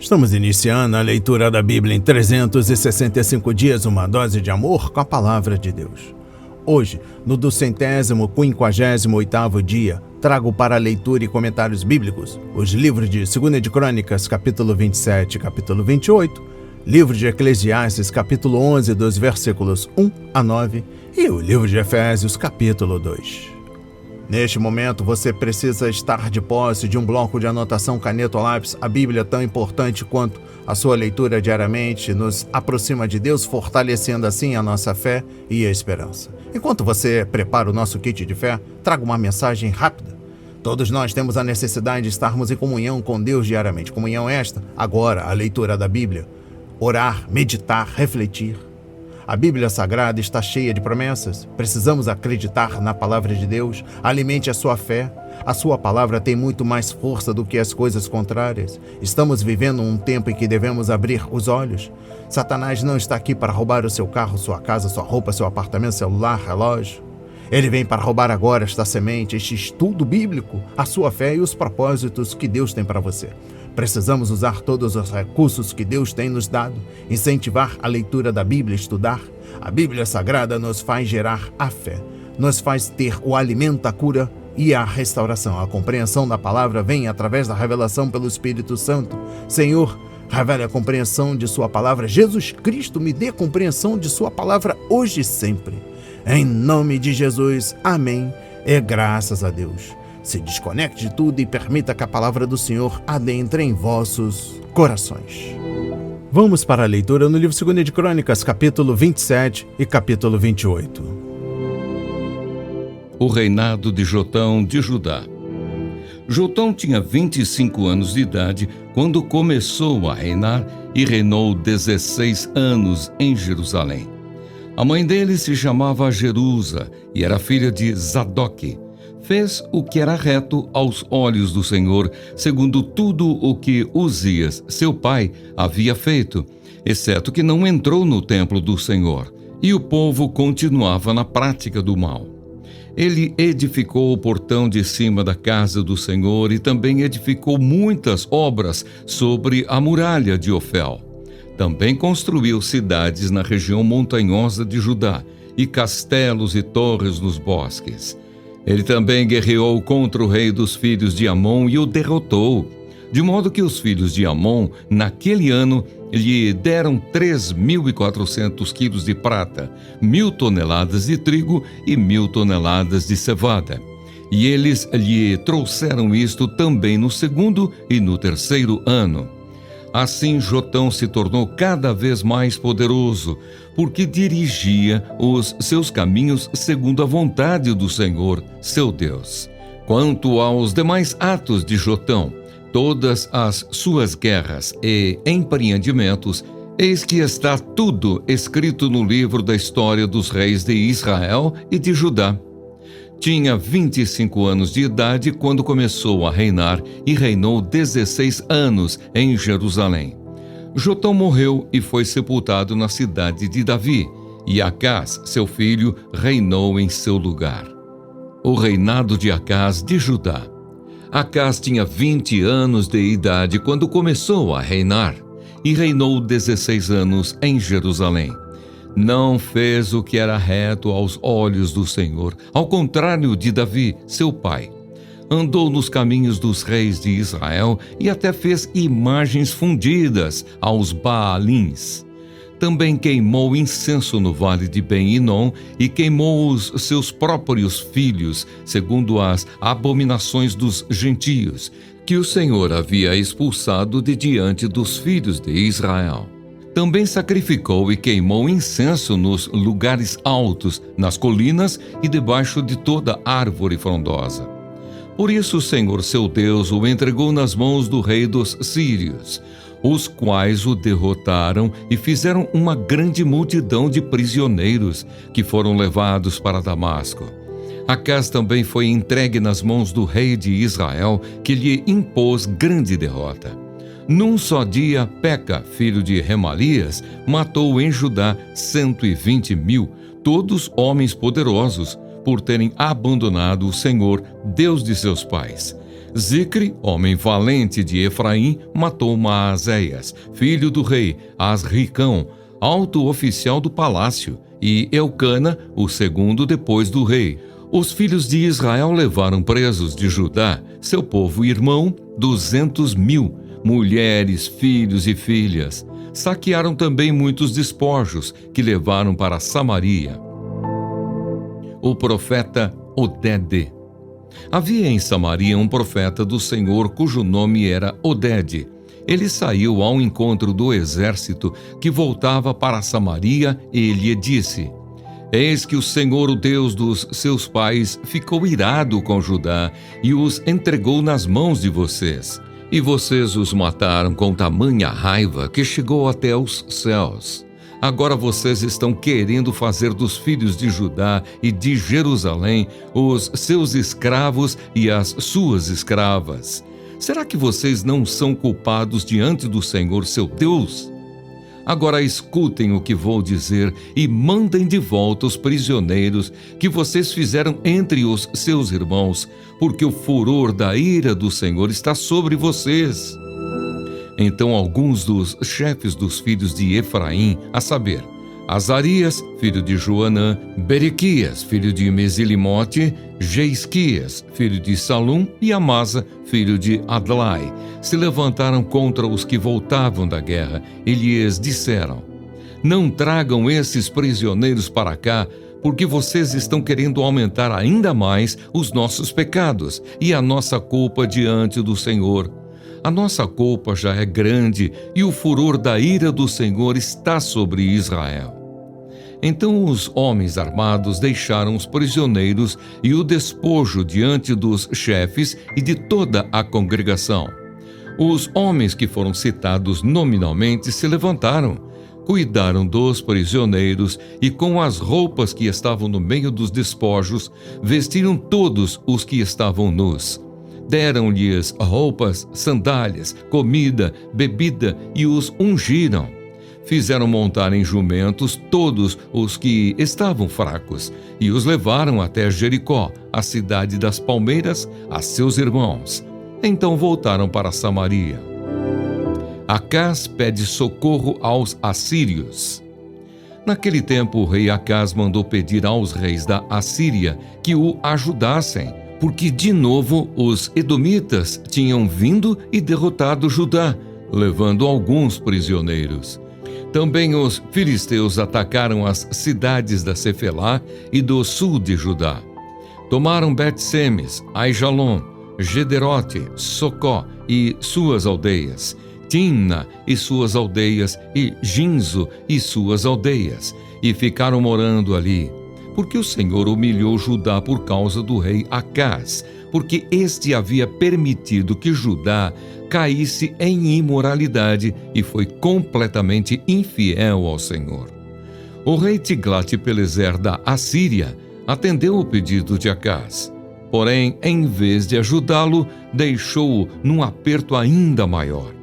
Estamos iniciando a leitura da Bíblia em 365 dias, uma dose de amor com a Palavra de Deus. Hoje, no 258º dia, trago para leitura e comentários bíblicos os livros de 2 de Crônicas, capítulo 27 e capítulo 28, livro de Eclesiastes, capítulo 11, dos versículos 1 a 9, e o livro de Efésios, capítulo 2. Neste momento, você precisa estar de posse de um bloco de anotação, caneta ou lápis. A Bíblia é tão importante quanto a sua leitura diariamente nos aproxima de Deus, fortalecendo assim a nossa fé e a esperança. Enquanto você prepara o nosso kit de fé, trago uma mensagem rápida. Todos nós temos a necessidade de estarmos em comunhão com Deus diariamente. Comunhão esta, agora, a leitura da Bíblia. Orar, meditar, refletir. A Bíblia Sagrada está cheia de promessas. Precisamos acreditar na palavra de Deus. Alimente a sua fé. A sua palavra tem muito mais força do que as coisas contrárias. Estamos vivendo um tempo em que devemos abrir os olhos. Satanás não está aqui para roubar o seu carro, sua casa, sua roupa, seu apartamento, celular, relógio. Ele vem para roubar agora esta semente, este estudo bíblico, a sua fé e os propósitos que Deus tem para você. Precisamos usar todos os recursos que Deus tem nos dado, incentivar a leitura da Bíblia, estudar. A Bíblia Sagrada nos faz gerar a fé, nos faz ter o alimento, a cura e a restauração. A compreensão da palavra vem através da revelação pelo Espírito Santo. Senhor, revele a compreensão de sua palavra. Jesus Cristo, me dê compreensão de sua palavra hoje e sempre. Em nome de Jesus, amém. E graças a Deus. Se desconecte de tudo e permita que a palavra do Senhor adentre em vossos corações. Vamos para a leitura no livro 2 de Crônicas, capítulo 27 e capítulo 28. O reinado de Jotão de Judá. Jotão tinha 25 anos de idade quando começou a reinar e reinou 16 anos em Jerusalém. A mãe dele se chamava Jerusa e era filha de Zadok. Fez o que era reto aos olhos do Senhor, segundo tudo o que Uzias, seu pai, havia feito, exceto que não entrou no templo do Senhor, e o povo continuava na prática do mal. Ele edificou o portão de cima da casa do Senhor e também edificou muitas obras sobre a muralha de Ofel. Também construiu cidades na região montanhosa de Judá e castelos e torres nos bosques. Ele também guerreou contra o rei dos filhos de Amon e o derrotou, de modo que os filhos de Amon, naquele ano, lhe deram 3.400 quilos de prata, 1.000 toneladas de trigo e 1.000 toneladas de cevada. E eles lhe trouxeram isto também no segundo e no terceiro ano. Assim Jotão se tornou cada vez mais poderoso, porque dirigia os seus caminhos segundo a vontade do Senhor, seu Deus. Quanto aos demais atos de Jotão, todas as suas guerras e empreendimentos, eis que está tudo escrito no livro da história dos reis de Israel e de Judá. Tinha 25 anos de idade quando começou a reinar e reinou 16 anos em Jerusalém. Jotão morreu e foi sepultado na cidade de Davi, e Acás, seu filho, reinou em seu lugar. O reinado de Acás de Judá. Acás tinha 20 anos de idade quando começou a reinar, e reinou 16 anos em Jerusalém. Não fez o que era reto aos olhos do Senhor, ao contrário de Davi, seu pai. Andou nos caminhos dos reis de Israel e até fez imagens fundidas aos Baalins. Também queimou incenso no vale de Ben-Hinom e queimou os seus próprios filhos, segundo as abominações dos gentios, que o Senhor havia expulsado de diante dos filhos de Israel. Também sacrificou e queimou incenso nos lugares altos, nas colinas e debaixo de toda árvore frondosa. Por isso o Senhor seu Deus o entregou nas mãos do rei dos sírios, os quais o derrotaram e fizeram uma grande multidão de prisioneiros que foram levados para Damasco. Acás também foi entregue nas mãos do rei de Israel, que lhe impôs grande derrota. Num só dia, Peca, filho de Remalias, matou em Judá 120.000, todos homens poderosos, por terem abandonado o Senhor, Deus de seus pais. Zicre, homem valente de Efraim, matou Maazéias, filho do rei Asricão, alto oficial do palácio, e Eucana, o segundo depois do rei. Os filhos de Israel levaram presos de Judá, seu povo irmão, 200.000, mulheres, filhos e filhas. Saquearam também muitos despojos que levaram para Samaria. O profeta Odede. Havia em Samaria um profeta do Senhor cujo nome era Odede. Ele saiu ao encontro do exército que voltava para Samaria e lhe disse: Eis que o Senhor, o Deus dos seus pais, ficou irado com Judá e os entregou nas mãos de vocês. E vocês os mataram com tamanha raiva que chegou até os céus. Agora vocês estão querendo fazer dos filhos de Judá e de Jerusalém os seus escravos e as suas escravas. Será que vocês não são culpados diante do Senhor, seu Deus? Agora escutem o que vou dizer e mandem de volta os prisioneiros que vocês fizeram entre os seus irmãos, porque o furor da ira do Senhor está sobre vocês. Então alguns dos chefes dos filhos de Efraim, a saber, Azarias, filho de Joanã, Berequias, filho de Mesilimote, Jeisquias, filho de Salum, e Amasa, filho de Adlai, se levantaram contra os que voltavam da guerra e lhes disseram: Não tragam esses prisioneiros para cá, porque vocês estão querendo aumentar ainda mais os nossos pecados e a nossa culpa diante do Senhor. A nossa culpa já é grande e o furor da ira do Senhor está sobre Israel. Então os homens armados deixaram os prisioneiros e o despojo diante dos chefes e de toda a congregação. Os homens que foram citados nominalmente se levantaram, cuidaram dos prisioneiros e com as roupas que estavam no meio dos despojos, vestiram todos os que estavam nus. Deram-lhes roupas, sandálias, comida, bebida e os ungiram. Fizeram montar em jumentos todos os que estavam fracos e os levaram até Jericó, a cidade das palmeiras, a seus irmãos. Então voltaram para Samaria. Acás pede socorro aos assírios. Naquele tempo o rei Acás mandou pedir aos reis da Assíria que o ajudassem, porque de novo os edomitas tinham vindo e derrotado Judá, levando alguns prisioneiros. Também os filisteus atacaram as cidades da Cefelá e do sul de Judá. Tomaram Bet-Semes, Aijalon, Gederote, Socó e suas aldeias, Timna e suas aldeias e Ginzo e suas aldeias, e ficaram morando ali. Porque o Senhor humilhou Judá por causa do rei Acás, porque este havia permitido que Judá caísse em imoralidade e foi completamente infiel ao Senhor. O rei Tiglat-Pileser da Assíria atendeu o pedido de Acás, porém, em vez de ajudá-lo, deixou-o num aperto ainda maior.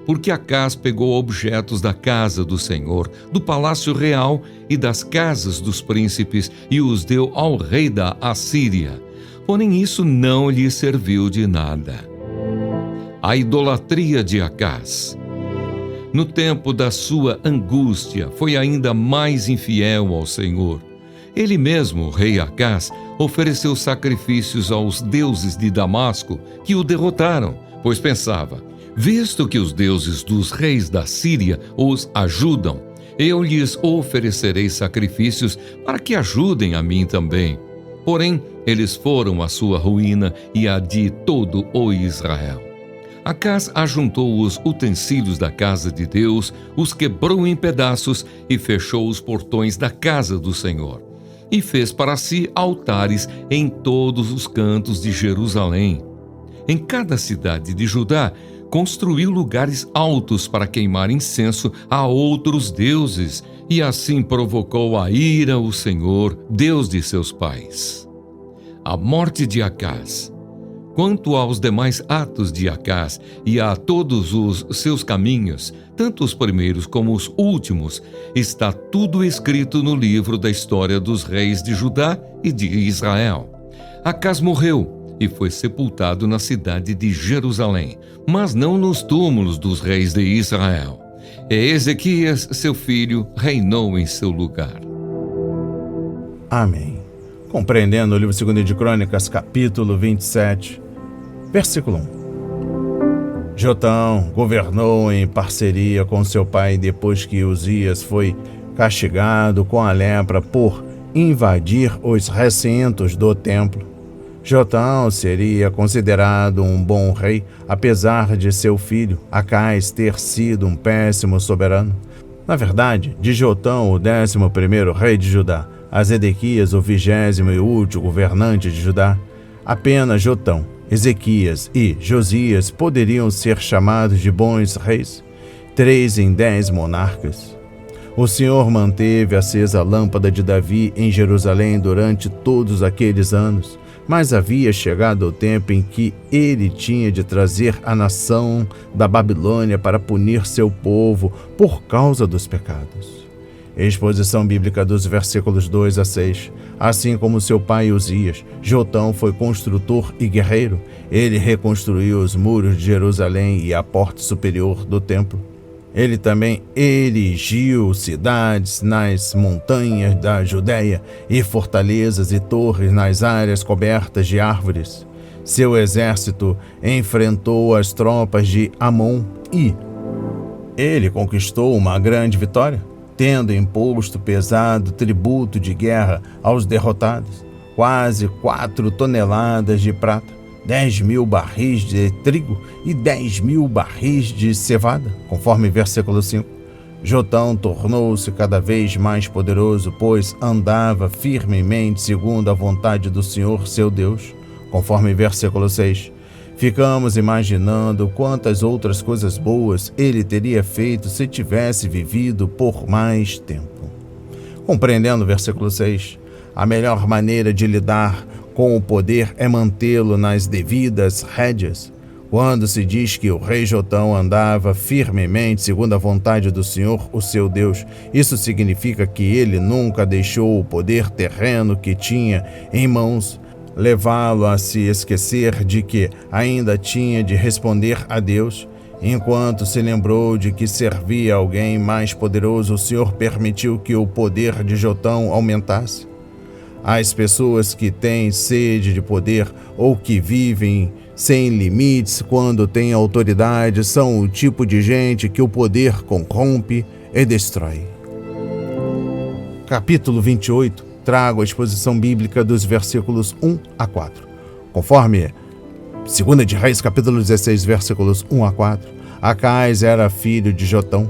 Porque Acás pegou objetos da casa do Senhor, do palácio real e das casas dos príncipes e os deu ao rei da Assíria. Porém isso não lhe serviu de nada. A idolatria de Acás. No tempo da sua angústia, foi ainda mais infiel ao Senhor. Ele mesmo, o rei Acás, ofereceu sacrifícios aos deuses de Damasco, que o derrotaram, pois pensava: visto que os deuses dos reis da Síria os ajudam, eu lhes oferecerei sacrifícios para que ajudem a mim também. Porém, eles foram a sua ruína e a de todo o Israel. Acás ajuntou os utensílios da casa de Deus, os quebrou em pedaços e fechou os portões da casa do Senhor. E fez para si altares em todos os cantos de Jerusalém. Em cada cidade de Judá, construiu lugares altos para queimar incenso a outros deuses, e assim provocou a ira o Senhor, Deus de seus pais. A morte de Acás. Quanto aos demais atos de Acás e a todos os seus caminhos, tanto os primeiros como os últimos, está tudo escrito no livro da história dos reis de Judá e de Israel. Acás morreu, e foi sepultado na cidade de Jerusalém, mas não nos túmulos dos reis de Israel. E Ezequias, seu filho, reinou em seu lugar. Amém. Compreendendo o livro 2 de Crônicas, capítulo 27, versículo 1. Jotão governou em parceria com seu pai depois que Uzias foi castigado com a lepra por invadir os recintos do templo. Jotão seria considerado um bom rei, apesar de seu filho Acais ter sido um péssimo soberano. Na verdade, de Jotão, o 11º rei de Judá, a Zedequias, o 20º e último governante de Judá, apenas Jotão, Ezequias e Josias poderiam ser chamados de bons reis, 3 em 10 monarcas. O Senhor manteve acesa a lâmpada de Davi em Jerusalém durante todos aqueles anos, mas havia chegado o tempo em que ele tinha de trazer a nação da Babilônia para punir seu povo por causa dos pecados. Exposição bíblica dos versículos 2 a 6. Assim como seu pai Uzias, Jotão foi construtor e guerreiro. Ele reconstruiu os muros de Jerusalém e a porta superior do templo. Ele também erigiu cidades nas montanhas da Judéia e fortalezas e torres nas áreas cobertas de árvores. Seu exército enfrentou as tropas de Amon e ele conquistou uma grande vitória, tendo imposto pesado tributo de guerra aos derrotados, quase 4 toneladas de prata, 10.000 barris de trigo e 10.000 barris de cevada, conforme versículo 5. Jotão tornou-se cada vez mais poderoso, pois andava firmemente segundo a vontade do Senhor seu Deus, conforme versículo 6. Ficamos imaginando quantas outras coisas boas ele teria feito se tivesse vivido por mais tempo. Compreendendo o versículo 6, a melhor maneira de lidar com o poder é mantê-lo nas devidas rédeas. Quando se diz que o rei Jotão andava firmemente segundo a vontade do Senhor, o seu Deus, isso significa que ele nunca deixou o poder terreno que tinha em mãos levá-lo a se esquecer de que ainda tinha de responder a Deus. Enquanto se lembrou de que servia alguém mais poderoso, o Senhor permitiu que o poder de Jotão aumentasse. As pessoas que têm sede de poder ou que vivem sem limites quando têm autoridade são o tipo de gente que o poder corrompe e destrói. Capítulo 28. Trago a exposição bíblica dos versículos 1 a 4. Conforme 2 de Reis, capítulo 16, versículos 1 a 4, Acais era filho de Jotão,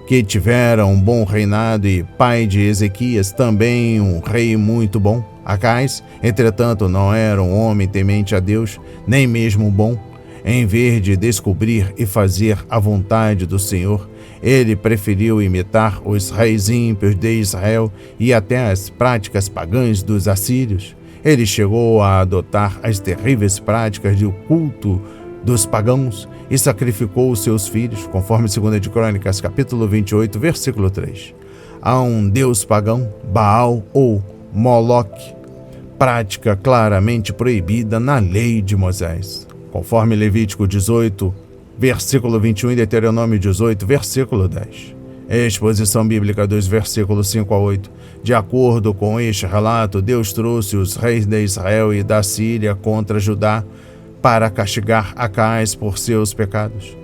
que tivera um bom reinado, e pai de Ezequias, também um rei muito bom. Acais, entretanto, não era um homem temente a Deus, nem mesmo bom. Em vez de descobrir e fazer a vontade do Senhor, ele preferiu imitar os reis ímpios de Israel e até as práticas pagãs dos assírios. Ele chegou a adotar as terríveis práticas do culto dos pagãos e sacrificou os seus filhos, conforme 2 de Crônicas, capítulo 28, versículo 3. Há um deus pagão, Baal ou Moloque, prática claramente proibida na lei de Moisés, conforme Levítico 18, versículo 21 e Deuteronômio 18, versículo 10. Exposição bíblica dos versículos 5 a 8. De acordo com este relato, Deus trouxe os reis de Israel e da Síria contra Judá para castigar Acais por seus pecados.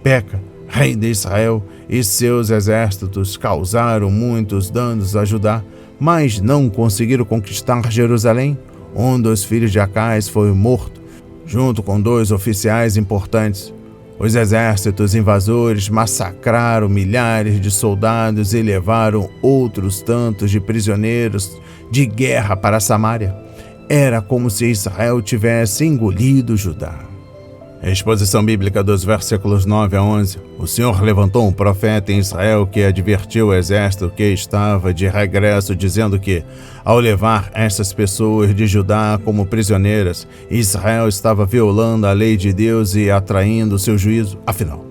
Peca, rei de Israel, e seus exércitos causaram muitos danos a Judá, mas não conseguiram conquistar Jerusalém. Um dos filhos de Acais foi morto, junto com 2 oficiais importantes. Os exércitos invasores massacraram milhares de soldados e levaram outros tantos de prisioneiros de guerra para Samaria. Era como se Israel tivesse engolido Judá. Exposição bíblica dos versículos 9 a 11. O Senhor levantou um profeta em Israel que advertiu o exército que estava de regresso, dizendo que, ao levar essas pessoas de Judá como prisioneiras, Israel estava violando a lei de Deus e atraindo seu juízo. Afinal,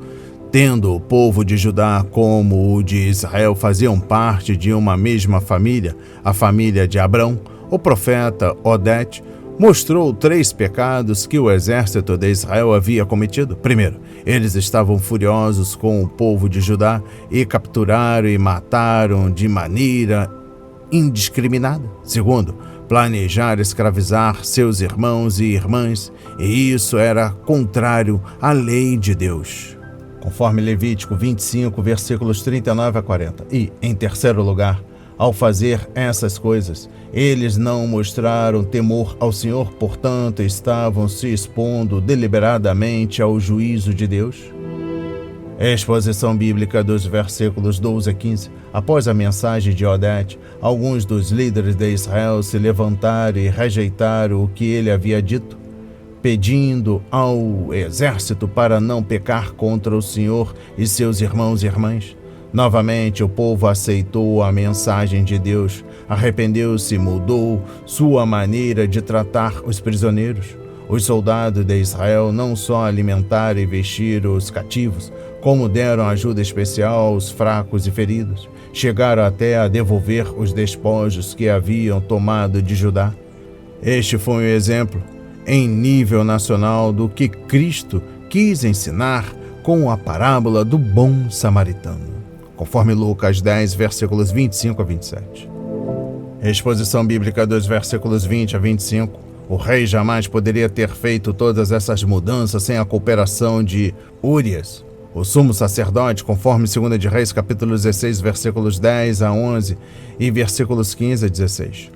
tendo o povo de Judá como o de Israel faziam parte de uma mesma família, a família de Abrão, o profeta Odete mostrou 3 pecados que o exército de Israel havia cometido. Primeiro, eles estavam furiosos com o povo de Judá e capturaram e mataram de maneira indiscriminada. Segundo, planejar escravizar seus irmãos e irmãs, e isso era contrário à lei de Deus, conforme Levítico 25, versículos 39 a 40. E, em terceiro lugar, ao fazer essas coisas, eles não mostraram temor ao Senhor, portanto, estavam se expondo deliberadamente ao juízo de Deus. Exposição bíblica dos versículos 12 a 15. Após a mensagem de Odete, alguns dos líderes de Israel se levantaram e rejeitaram o que ele havia dito, pedindo ao exército para não pecar contra o Senhor e seus irmãos e irmãs. Novamente, o povo aceitou a mensagem de Deus, arrependeu-se e mudou sua maneira de tratar os prisioneiros. Os soldados de Israel não só alimentaram e vestiram os cativos, como deram ajuda especial aos fracos e feridos. Chegaram até a devolver os despojos que haviam tomado de Judá. Este foi um exemplo, em nível nacional, do que Cristo quis ensinar com a parábola do bom samaritano, conforme Lucas 10, versículos 25 a 27. Exposição bíblica dos versículos 20 a 25. O rei jamais poderia ter feito todas essas mudanças sem a cooperação de Urias, o sumo sacerdote, conforme 2 de Reis, capítulo 16, versículos 10 a 11 e versículos 15 a 16.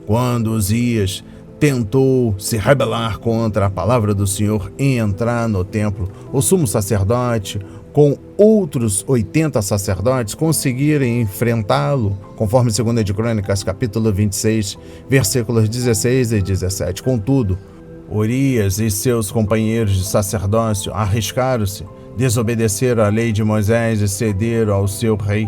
Quando Uzias tentou se rebelar contra a palavra do Senhor e entrar no templo, o sumo sacerdote, com outros 80 sacerdotes, conseguiram enfrentá-lo, conforme 2 de Crônicas, capítulo 26, versículos 16 e 17. Contudo, Urias e seus companheiros de sacerdócio arriscaram-se, desobedeceram à lei de Moisés e cederam ao seu rei.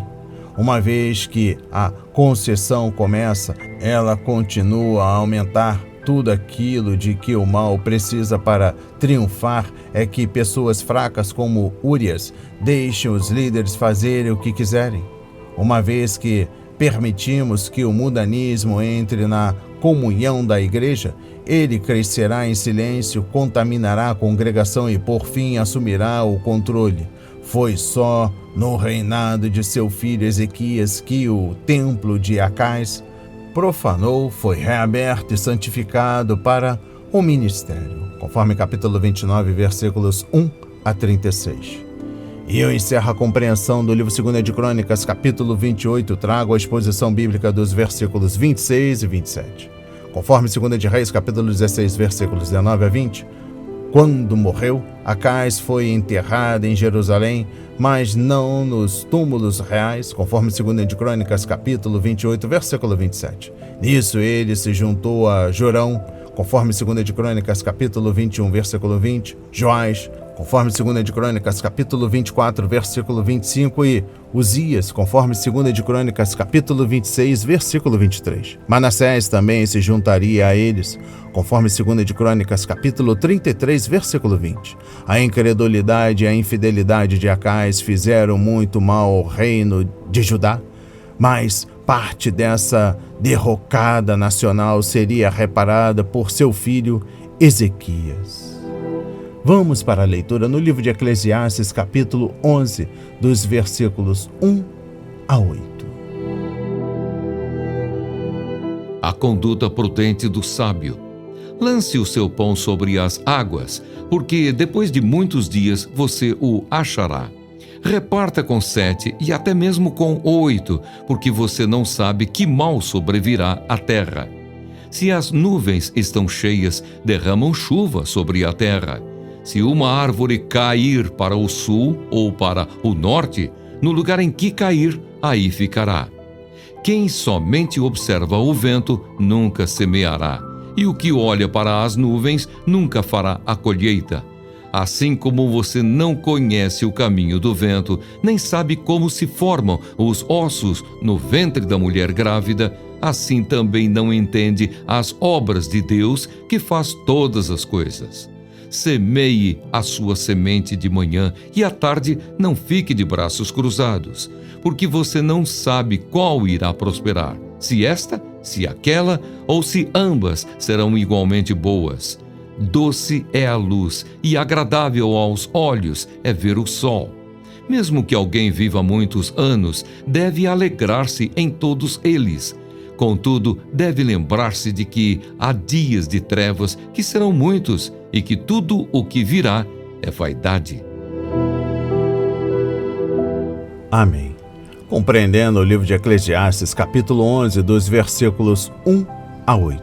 Uma vez que a concessão começa, ela continua a aumentar. Tudo aquilo de que o mal precisa para triunfar é que pessoas fracas como Urias deixem os líderes fazerem o que quiserem. Uma vez que permitimos que o mundanismo entre na comunhão da igreja, ele crescerá em silêncio, contaminará a congregação e, por fim, assumirá o controle. Foi só no reinado de seu filho Ezequias que o templo de Acais profanou, foi reaberto e santificado para o ministério, conforme capítulo 29, versículos 1 a 36. E eu encerro a compreensão do livro 2 de Crônicas, capítulo 28, trago a exposição bíblica dos versículos 26 e 27. Conforme 2 de Reis, capítulo 16, versículos 19 a 20, quando morreu, Acais foi enterrado em Jerusalém, mas não nos túmulos reais, conforme 2 de Crônicas, capítulo 28, versículo 27. Nisso ele se juntou a Jorão, conforme 2 de Crônicas, capítulo 21, versículo 20, Joás, conforme 2 de Crônicas, capítulo 24, versículo 25, e Uzias, conforme 2 de Crônicas, capítulo 26, versículo 23. Manassés também se juntaria a eles, conforme 2 de Crônicas, capítulo 33, versículo 20. A incredulidade e a infidelidade de Acais fizeram muito mal ao reino de Judá, mas parte dessa derrocada nacional seria reparada por seu filho Ezequias. Vamos para a leitura no livro de Eclesiastes, capítulo 11, dos versículos 1 a 8. A conduta prudente do sábio. Lance o seu pão sobre as águas, porque depois de muitos dias você o achará. Reparta com 7 e até mesmo com 8, porque você não sabe que mal sobrevirá à terra. Se as nuvens estão cheias, derramam chuva sobre a terra. Se uma árvore cair para o sul ou para o norte, no lugar em que cair, aí ficará. Quem somente observa o vento nunca semeará, e o que olha para as nuvens nunca fará a colheita. Assim como você não conhece o caminho do vento, nem sabe como se formam os ossos no ventre da mulher grávida, assim também não entende as obras de Deus que faz todas as coisas. Semeie a sua semente de manhã e à tarde não fique de braços cruzados, porque você não sabe qual irá prosperar, se esta, se aquela ou se ambas serão igualmente boas. Doce é a luz e agradável aos olhos é ver o sol. Mesmo que alguém viva muitos anos, deve alegrar-se em todos eles. Contudo, deve lembrar-se de que há dias de trevas que serão muitos e que tudo o que virá é vaidade. Amém. Compreendendo o livro de Eclesiastes, capítulo 11, dos versículos 1 a 8.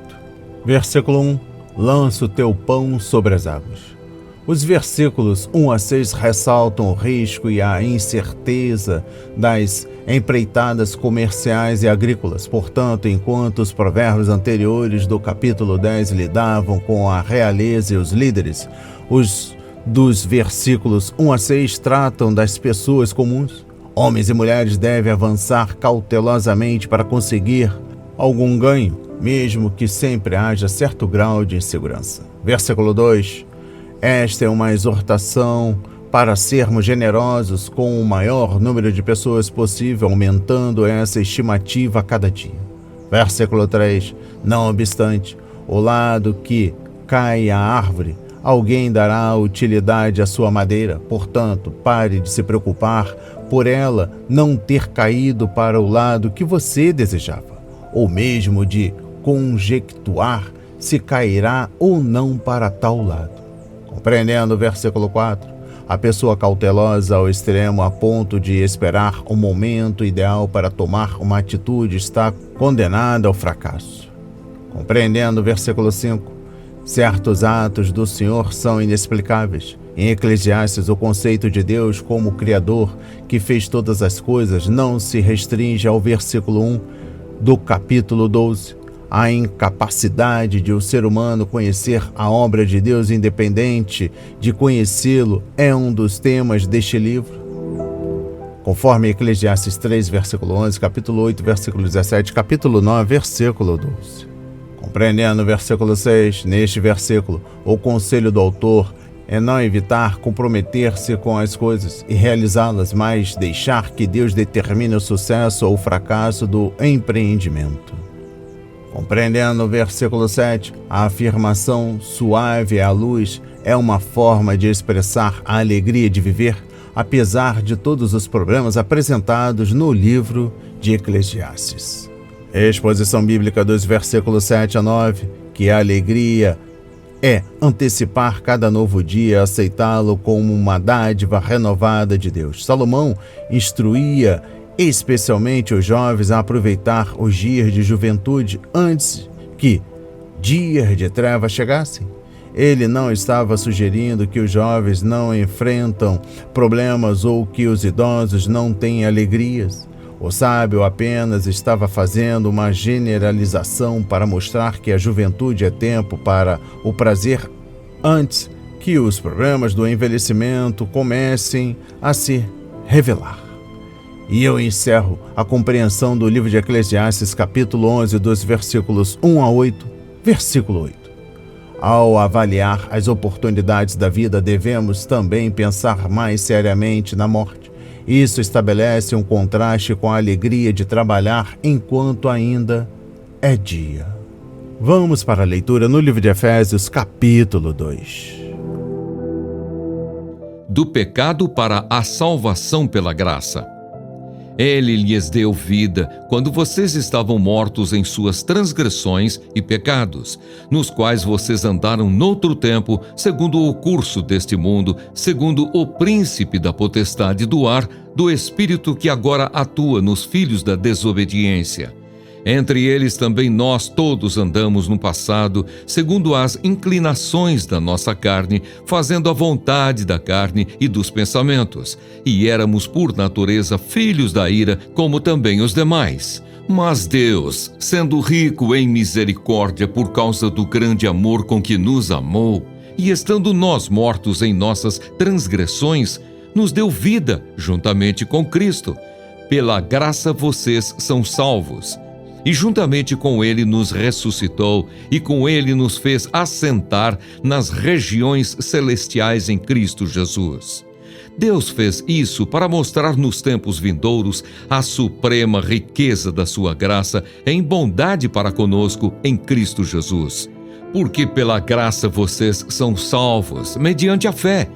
Versículo 1. Lança o teu pão sobre as águas. Os versículos 1 a 6 ressaltam o risco e a incerteza das empreitadas comerciais e agrícolas. Portanto, enquanto os provérbios anteriores do capítulo 10 lidavam com a realeza e os líderes, os dos versículos 1 a 6 tratam das pessoas comuns. Homens e mulheres devem avançar cautelosamente para conseguir algum ganho, mesmo que sempre haja certo grau de insegurança. Versículo 2. Esta é uma exortação para sermos generosos com o maior número de pessoas possível, aumentando essa estimativa a cada dia. Versículo 3. Não obstante, o lado que cai a árvore, alguém dará utilidade à sua madeira. Portanto, pare de se preocupar por ela não ter caído para o lado que você desejava, ou mesmo de conjecturar se cairá ou não para tal lado. Compreendendo o versículo 4, a pessoa cautelosa ao extremo a ponto de esperar o momento ideal para tomar uma atitude está condenada ao fracasso. Compreendendo o versículo 5, certos atos do Senhor são inexplicáveis. Em Eclesiastes, o conceito de Deus como Criador, que fez todas as coisas, não se restringe ao versículo 1 do capítulo 12. A incapacidade de o ser humano conhecer a obra de Deus independente de conhecê-lo é um dos temas deste livro. Conforme Eclesiastes 3, versículo 11, capítulo 8, versículo 17, capítulo 9, versículo 12. Compreendendo o versículo 6, neste versículo, o conselho do autor é não evitar comprometer-se com as coisas e realizá-las, mas deixar que Deus determine o sucesso ou o fracasso do empreendimento. Compreendendo o versículo 7, a afirmação suave à luz é uma forma de expressar a alegria de viver, apesar de todos os problemas apresentados no livro de Eclesiastes. Exposição bíblica dos versículos 7 a 9, que a alegria é antecipar cada novo dia e aceitá-lo como uma dádiva renovada de Deus. Salomão instruía especialmente os jovens a aproveitar os dias de juventude antes que dias de trevas chegassem. Ele não estava sugerindo que os jovens não enfrentam problemas ou que os idosos não têm alegrias. O sábio apenas estava fazendo uma generalização para mostrar que a juventude é tempo para o prazer antes que os problemas do envelhecimento comecem a se revelar. E eu encerro a compreensão do livro de Eclesiastes, capítulo 11, dos versículos 1 a 8, versículo 8. Ao avaliar as oportunidades da vida, devemos também pensar mais seriamente na morte. Isso estabelece um contraste com a alegria de trabalhar enquanto ainda é dia. Vamos para a leitura no livro de Efésios, capítulo 2. Do pecado para a salvação pela graça. Ele lhes deu vida quando vocês estavam mortos em suas transgressões e pecados, nos quais vocês andaram noutro tempo, segundo o curso deste mundo, segundo o príncipe da potestade do ar, do espírito que agora atua nos filhos da desobediência. Entre eles também nós todos andamos no passado, segundo as inclinações da nossa carne, fazendo a vontade da carne e dos pensamentos, e éramos por natureza filhos da ira, como também os demais. Mas Deus, sendo rico em misericórdia por causa do grande amor com que nos amou, e estando nós mortos em nossas transgressões, nos deu vida juntamente com Cristo. Pela graça vocês são salvos. E juntamente com ele nos ressuscitou, e com ele nos fez assentar nas regiões celestiais em Cristo Jesus. Deus fez isso para mostrar nos tempos vindouros a suprema riqueza da sua graça em bondade para conosco em Cristo Jesus. Porque pela graça vocês são salvos, mediante a fé.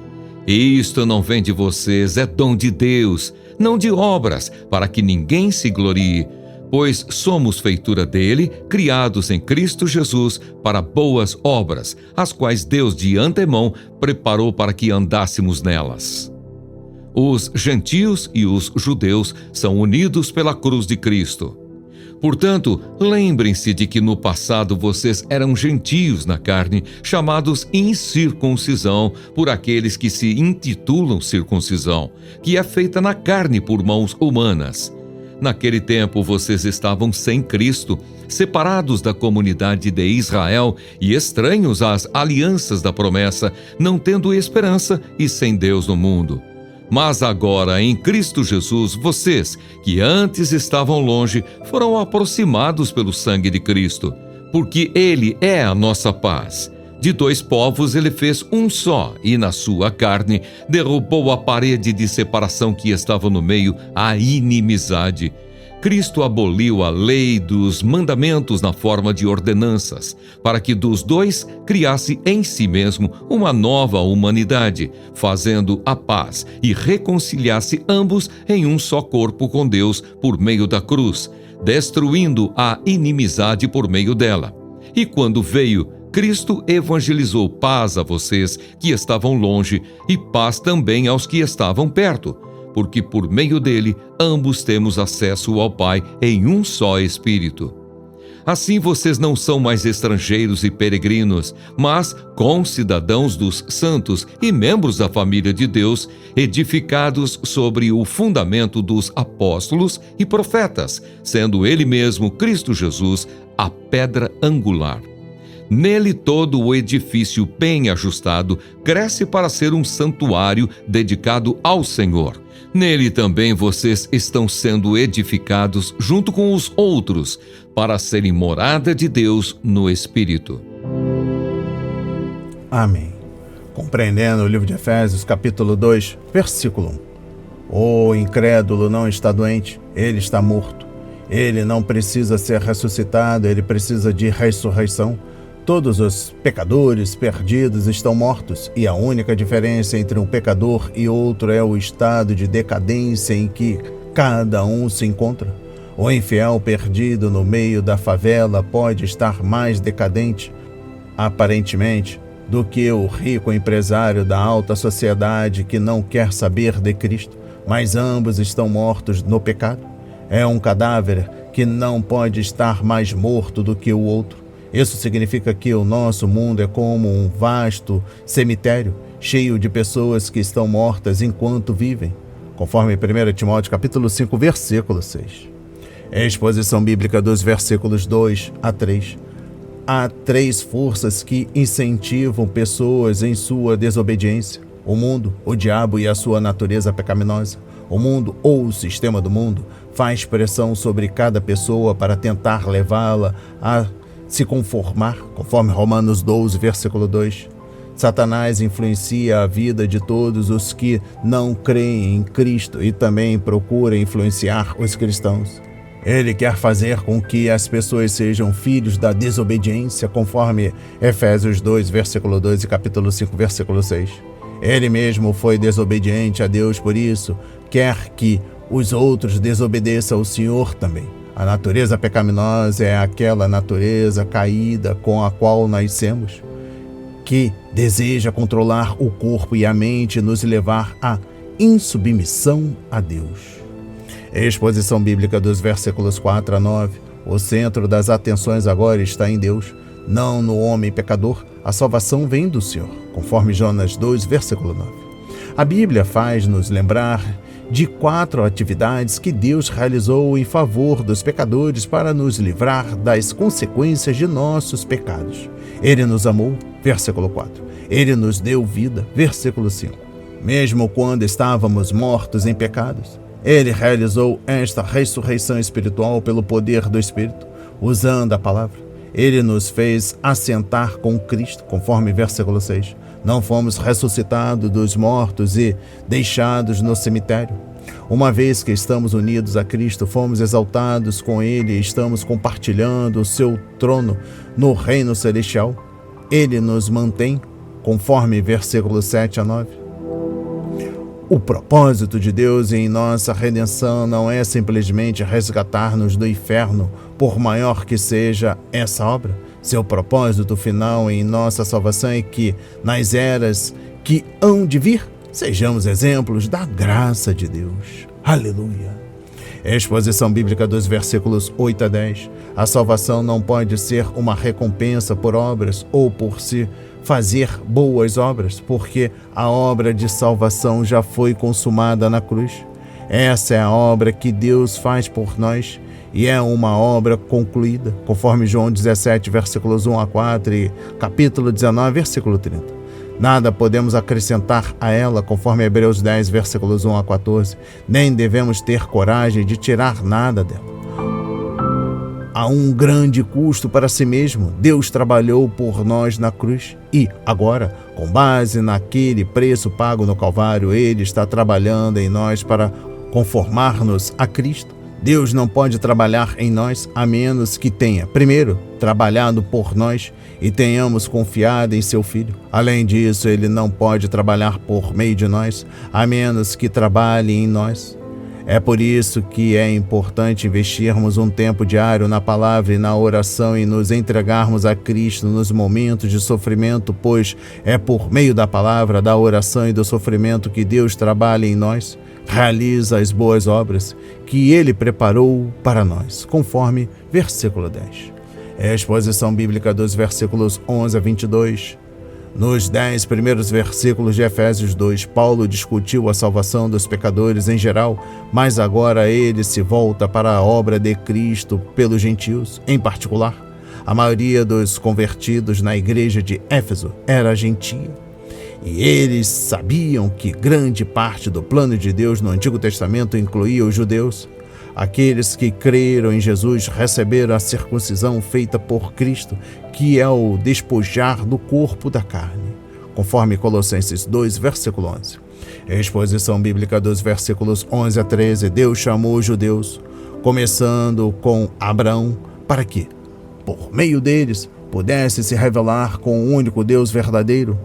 E isto não vem de vocês, é dom de Deus, não de obras, para que ninguém se glorie. Pois somos feitura dele, criados em Cristo Jesus para boas obras, as quais Deus de antemão preparou para que andássemos nelas. Os gentios e os judeus são unidos pela cruz de Cristo. Portanto, lembrem-se de que no passado vocês eram gentios na carne, chamados incircuncisão por aqueles que se intitulam circuncisão, que é feita na carne por mãos humanas. Naquele tempo vocês estavam sem Cristo, separados da comunidade de Israel e estranhos às alianças da promessa, não tendo esperança e sem Deus no mundo. Mas agora, em Cristo Jesus, vocês, que antes estavam longe, foram aproximados pelo sangue de Cristo, porque Ele é a nossa paz. De dois povos ele fez um só, e na sua carne derrubou a parede de separação que estava no meio, a inimizade. Cristo aboliu a lei dos mandamentos na forma de ordenanças, para que dos dois criasse em si mesmo uma nova humanidade, fazendo a paz e reconciliasse ambos em um só corpo com Deus por meio da cruz, destruindo a inimizade por meio dela. E quando veio, Cristo evangelizou paz a vocês que estavam longe e paz também aos que estavam perto, porque por meio dele ambos temos acesso ao Pai em um só Espírito. Assim vocês não são mais estrangeiros e peregrinos, mas concidadãos dos santos e membros da família de Deus, edificados sobre o fundamento dos apóstolos e profetas, sendo ele mesmo, Cristo Jesus, a pedra angular. Nele todo o edifício bem ajustado cresce para ser um santuário dedicado ao Senhor. Nele também vocês estão sendo edificados junto com os outros, para serem morada de Deus no Espírito. Amém. Compreendendo o livro de Efésios, capítulo 2, versículo 1. O incrédulo não está doente, ele está morto. Ele não precisa ser ressuscitado, ele precisa de ressurreição. Todos os pecadores perdidos estão mortos, e a única diferença entre um pecador e outro é o estado de decadência em que cada um se encontra. O infiel perdido no meio da favela pode estar mais decadente, aparentemente, do que o rico empresário da alta sociedade que não quer saber de Cristo, mas ambos estão mortos no pecado. É um cadáver que não pode estar mais morto do que o outro. Isso significa que o nosso mundo é como um vasto cemitério, cheio de pessoas que estão mortas enquanto vivem, conforme 1 Timóteo capítulo 5, versículo 6. Exposição bíblica dos versículos 2 a 3. Há três forças que incentivam pessoas em sua desobediência: o mundo, o diabo e a sua natureza pecaminosa. O mundo, ou o sistema do mundo, faz pressão sobre cada pessoa para tentar levá-la a se conformar, conforme Romanos 12, versículo 2. Satanás influencia a vida de todos os que não creem em Cristo e também procura influenciar os cristãos. Ele quer fazer com que as pessoas sejam filhos da desobediência, conforme Efésios 2, versículo 2 e capítulo 5, versículo 6. Ele mesmo foi desobediente a Deus, por isso quer que os outros desobedeçam ao Senhor também. A natureza pecaminosa é aquela natureza caída com a qual nascemos, que deseja controlar o corpo e a mente e nos levar à insubmissão a Deus. Exposição bíblica dos versículos 4 a 9. O centro das atenções agora está em Deus, não no homem pecador. A salvação vem do Senhor, conforme Jonas 2, versículo 9. A Bíblia faz-nos lembrar de 4 atividades que Deus realizou em favor dos pecadores para nos livrar das consequências de nossos pecados. Ele nos amou, versículo 4. Ele nos deu vida, versículo 5. Mesmo quando estávamos mortos em pecados, Ele realizou esta ressurreição espiritual pelo poder do Espírito, usando a palavra. Ele nos fez assentar com Cristo, conforme versículo 6, Não fomos ressuscitados dos mortos e deixados no cemitério. Uma vez que estamos unidos a Cristo, fomos exaltados com Ele e estamos compartilhando o seu trono no reino celestial. Ele nos mantém, conforme versículos 7 a 9. O propósito de Deus em nossa redenção não é simplesmente resgatar-nos do inferno, por maior que seja essa obra. Seu propósito final em nossa salvação é que, nas eras que hão de vir, sejamos exemplos da graça de Deus. Aleluia! Exposição bíblica dos versículos 8 a 10. A salvação não pode ser uma recompensa por obras ou por se fazer boas obras, porque a obra de salvação já foi consumada na cruz. Essa é a obra que Deus faz por nós e é uma obra concluída, conforme João 17, versículos 1 a 4 e capítulo 19, versículo 30. Nada podemos acrescentar a ela, conforme Hebreus 10, versículos 1 a 14, nem devemos ter coragem de tirar nada dela. A um grande custo para si mesmo, Deus trabalhou por nós na cruz e, agora, com base naquele preço pago no Calvário, Ele está trabalhando em nós para conformar-nos a Cristo. Deus não pode trabalhar em nós a menos que tenha, primeiro, trabalhado por nós e tenhamos confiado em seu Filho. Além disso, Ele não pode trabalhar por meio de nós, a menos que trabalhe em nós. É por isso que é importante investirmos um tempo diário na palavra e na oração e nos entregarmos a Cristo nos momentos de sofrimento, pois é por meio da palavra, da oração e do sofrimento que Deus trabalha em nós, realiza as boas obras que Ele preparou para nós, conforme versículo 10. É a exposição bíblica dos versículos 11 a 22. Nos 10 primeiros versículos de Efésios 2, Paulo discutiu a salvação dos pecadores em geral, mas agora ele se volta para a obra de Cristo pelos gentios, em particular. A maioria dos convertidos na igreja de Éfeso era gentia, e eles sabiam que grande parte do plano de Deus no Antigo Testamento incluía os judeus. Aqueles que creram em Jesus receberam a circuncisão feita por Cristo, que é o despojar do corpo da carne, conforme Colossenses 2, versículo 11. Exposição bíblica dos versículos 11 a 13. Deus chamou os judeus, começando com Abraão, para que, por meio deles, pudesse se revelar com o único Deus verdadeiro.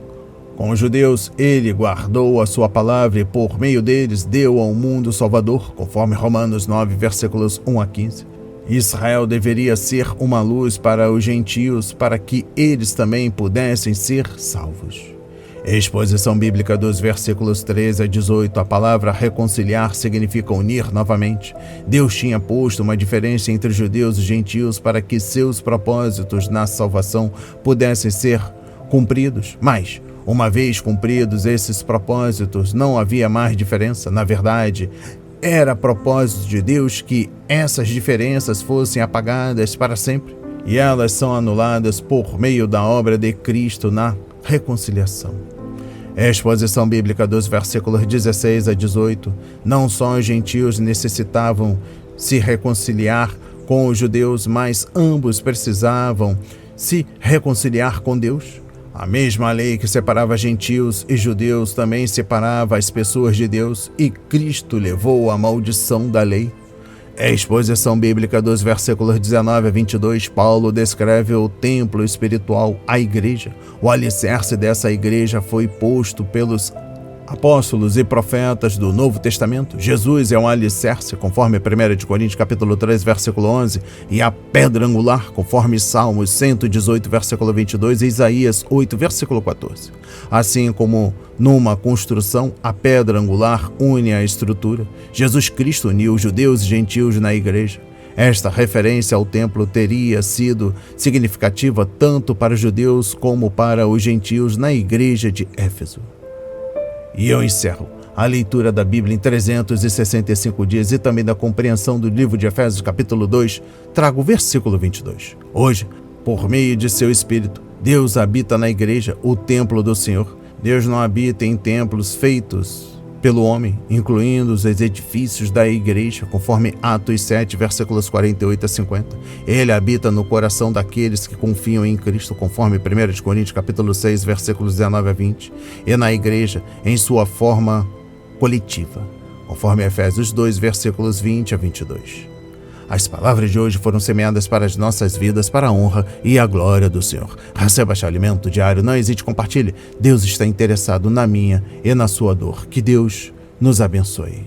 Com os judeus, ele guardou a sua palavra e, por meio deles, deu ao mundo o Salvador, conforme Romanos 9, versículos 1 a 15. Israel deveria ser uma luz para os gentios, para que eles também pudessem ser salvos. Exposição bíblica dos versículos 13 a 18. A palavra reconciliar significa unir novamente. Deus tinha posto uma diferença entre judeus e gentios para que seus propósitos na salvação pudessem ser cumpridos, mas uma vez cumpridos esses propósitos, não havia mais diferença. Na verdade, era propósito de Deus que essas diferenças fossem apagadas para sempre, e elas são anuladas por meio da obra de Cristo na reconciliação. Exposição bíblica dos versículos 16 a 18. Não só os gentios necessitavam se reconciliar com os judeus, mas ambos precisavam se reconciliar com Deus. A mesma lei que separava gentios e judeus também separava as pessoas de Deus, e Cristo levou a maldição da lei. A exposição bíblica dos versículos 19 a 22, Paulo descreve o templo espiritual, a igreja. O alicerce dessa igreja foi posto pelos apóstolos e profetas do Novo Testamento. Jesus é um alicerce, conforme 1 Coríntios capítulo 3, versículo 11, e a pedra angular, conforme Salmos 118, versículo 22 e Isaías 8, versículo 14. Assim como numa construção, a pedra angular une a estrutura, Jesus Cristo uniu judeus e gentios na igreja. Esta referência ao templo teria sido significativa tanto para os judeus como para os gentios na igreja de Éfeso. E eu encerro a leitura da Bíblia em 365 dias e também da compreensão do livro de Efésios capítulo 2, trago o versículo 22. Hoje, por meio de seu Espírito, Deus habita na igreja, o templo do Senhor. Deus não habita em templos feitos pelo homem, incluindo os edifícios da igreja, conforme Atos 7, versículos 48 a 50. Ele habita no coração daqueles que confiam em Cristo, conforme 1 Coríntios capítulo 6, versículos 19 a 20, e na igreja em sua forma coletiva, conforme Efésios 2, versículos 20 a 22. As palavras de hoje foram semeadas para as nossas vidas, para a honra e a glória do Senhor. Receba este alimento diário, não hesite, compartilhe. Deus está interessado na minha e na sua dor. Que Deus nos abençoe.